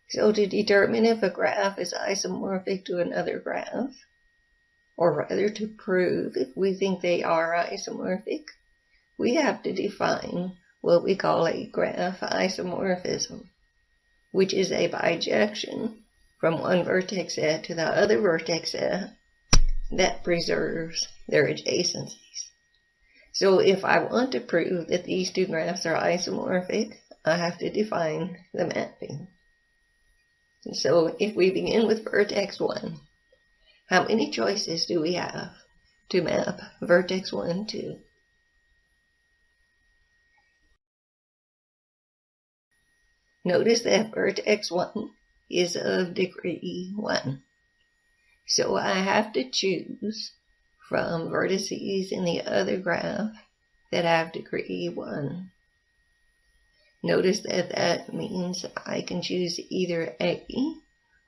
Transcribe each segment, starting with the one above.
So to determine if a graph is isomorphic to another graph, or rather to prove if we think they are isomorphic, we have to define what we call a graph isomorphism, which is a bijection from one vertex set to the other vertex set that preserves their adjacencies. So if I want to prove that these two graphs are isomorphic, I have to define the mapping. So if we begin with vertex 1, how many choices do we have to map vertex 1 to? Notice that vertex 1 is of degree 1. So I have to choose from vertices in the other graph that have degree 1. Notice that that means I can choose either A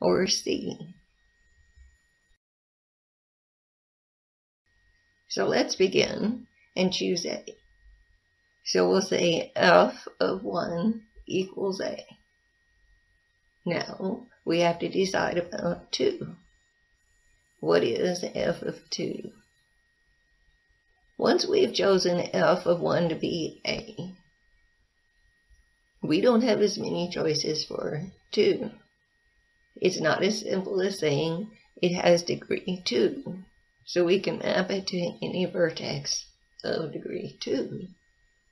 or C. So let's begin and choose A. So we'll say f of 1 equals A. Now we have to decide about 2. What is f of 2? Once we've chosen f of 1 to be A, we don't have as many choices for 2. It's not as simple as saying it has degree 2, so we can map it to any vertex of degree 2,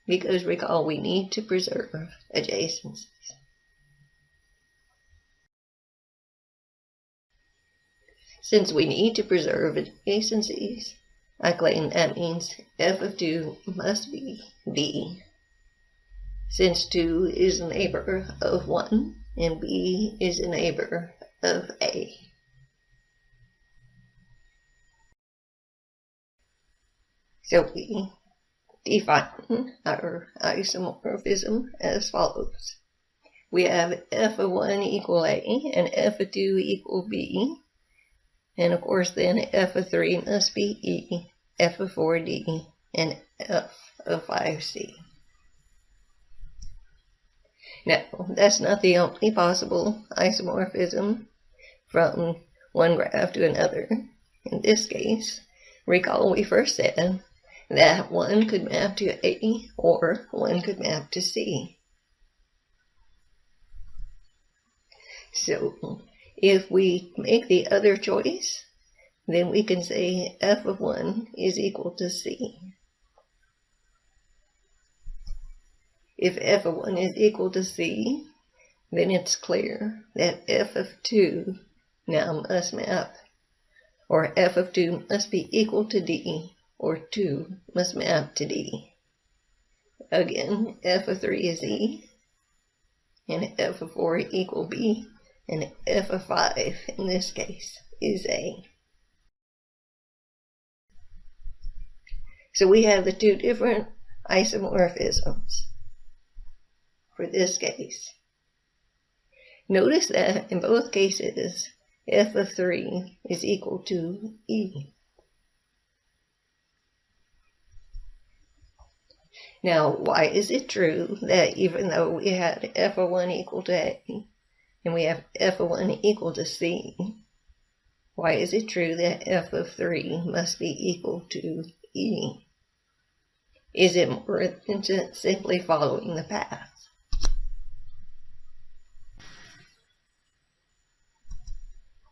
because recall we need to preserve adjacencies. Since we need to preserve adjacencies, I claim that means f of 2 must be B, since 2 is a neighbor of 1 and B is a neighbor of A. So we define our isomorphism as follows. We have f of 1 equal A and f of 2 equal B. And of course then f of 3 must be E, f of 4 D, and f of 5 C. Now, that's not the only possible isomorphism from one graph to another. In this case, recall we first said that 1 could map to A or 1 could map to C. So if we make the other choice, then we can say f of 1 is equal to C. If f of 1 is equal to C, then it's clear that f of 2 now must map, or f of 2 must be equal to D, or 2 must map to D. Again, f of 3 is E, and f of 4 equal B, and f of 5 in this case is A. So we have the two different isomorphisms for this case. Notice that in both cases, f of 3 is equal to E. Now, why is it true that even though we had f of 1 equal to A, and we have f of 1 equal to C, why is it true that f of 3 must be equal to E? Is it more than just simply following the path?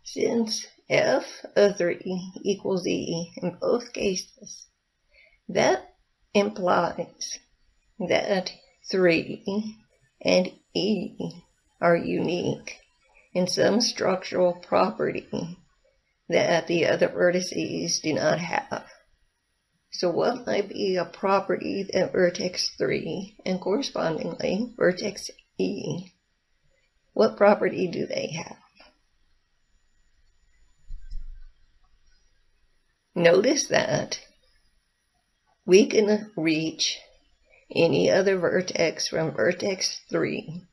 Since f of 3 equals E in both cases, that implies that 3 and E are unique in some structural property that the other vertices do not have. So what might be a property that vertex 3 and correspondingly vertex E, what property do they have? Notice that we can reach any other vertex from vertex 3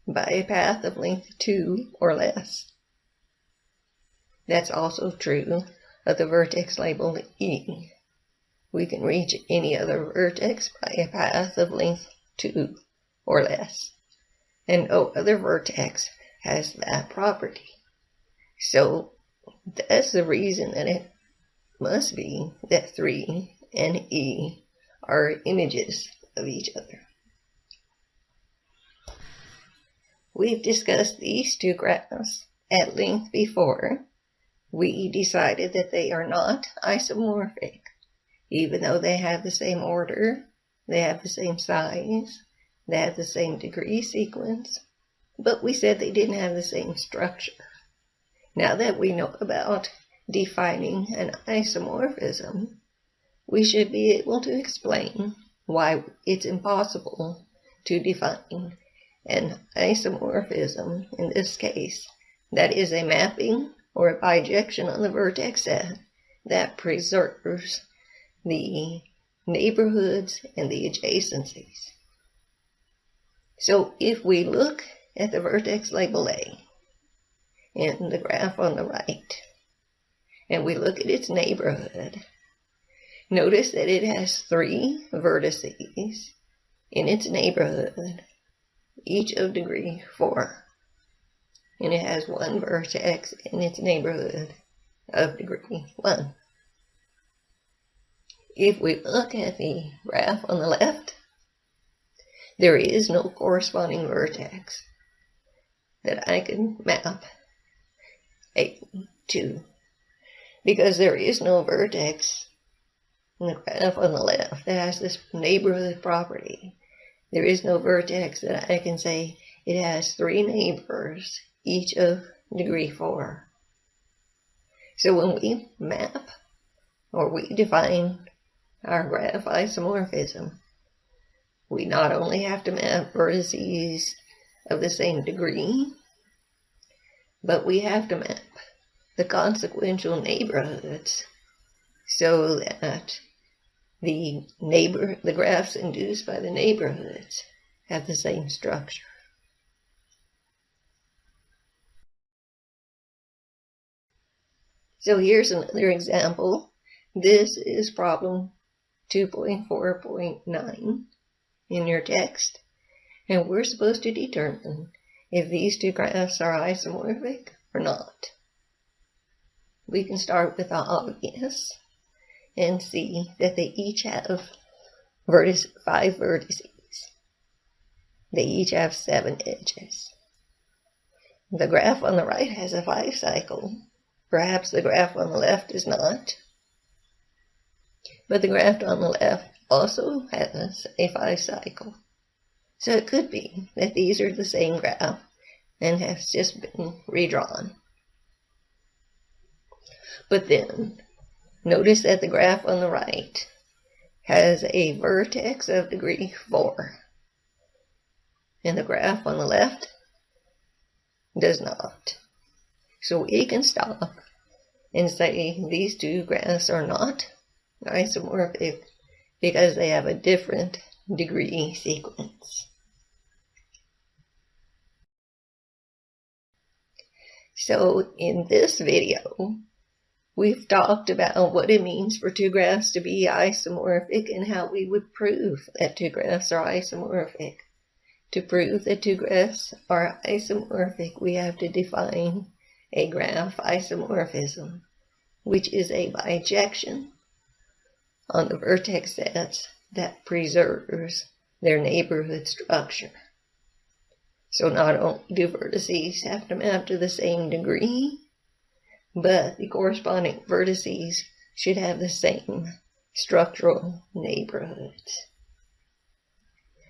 by a path of length 2 or less. That's also true of the vertex labeled E. We can reach any other vertex by a path of length 2 or less, and no other vertex has that property. So that's the reason that it must be that 3 and E are images of each other. We've discussed these two graphs at length before. We decided that they are not isomorphic, even though they have the same order, they have the same size, they have the same degree sequence, but we said they didn't have the same structure. Now that we know about defining an isomorphism, we should be able to explain why it's impossible to define an isomorphism in this case, that is a mapping or a bijection on the vertex set that preserves the neighborhoods and the adjacencies. So if we look at the vertex label A in the graph on the right, and we look at its neighborhood, notice that it has 3 vertices in its neighborhood, each of degree 4. And it has 1 vertex in its neighborhood of degree 1. If we look at the graph on the left, there is no corresponding vertex that I can map A to, because there is no vertex in the graph on the left that has this neighborhood property. There is no vertex that I can say it has 3 neighbors, each of degree 4. So when we map or we define our graph isomorphism, we not only have to map vertices of the same degree, but we have to map the consequential neighborhoods so that the graphs induced by the neighborhoods have the same structure. So here's another example. This is problem 2.4.9 in your text, and we're supposed to determine if these two graphs are isomorphic or not. We can start with the obvious and see that they each have 5 vertices. They each have 7 edges. The graph on the right has a 5 cycle. Perhaps the graph on the left is not. But the graph on the left also has a 5 cycle. So it could be that these are the same graph and has just been redrawn. But then, notice that the graph on the right has a vertex of degree 4. And the graph on the left does not. So we can stop and say these two graphs are not isomorphic because they have a different degree sequence. So in this video, we've talked about what it means for two graphs to be isomorphic and how we would prove that two graphs are isomorphic. To prove that two graphs are isomorphic, we have to define a graph isomorphism, which is a bijection on the vertex sets that preserves their neighborhood structure. So not only do vertices have to map to the same degree, but the corresponding vertices should have the same structural neighborhoods.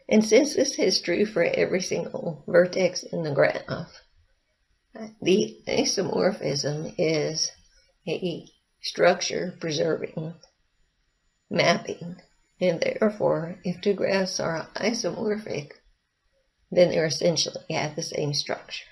And since this is true for every single vertex in the graph, the isomorphism is a structure preserving mapping, and therefore if two graphs are isomorphic, then they essentially have the same structure.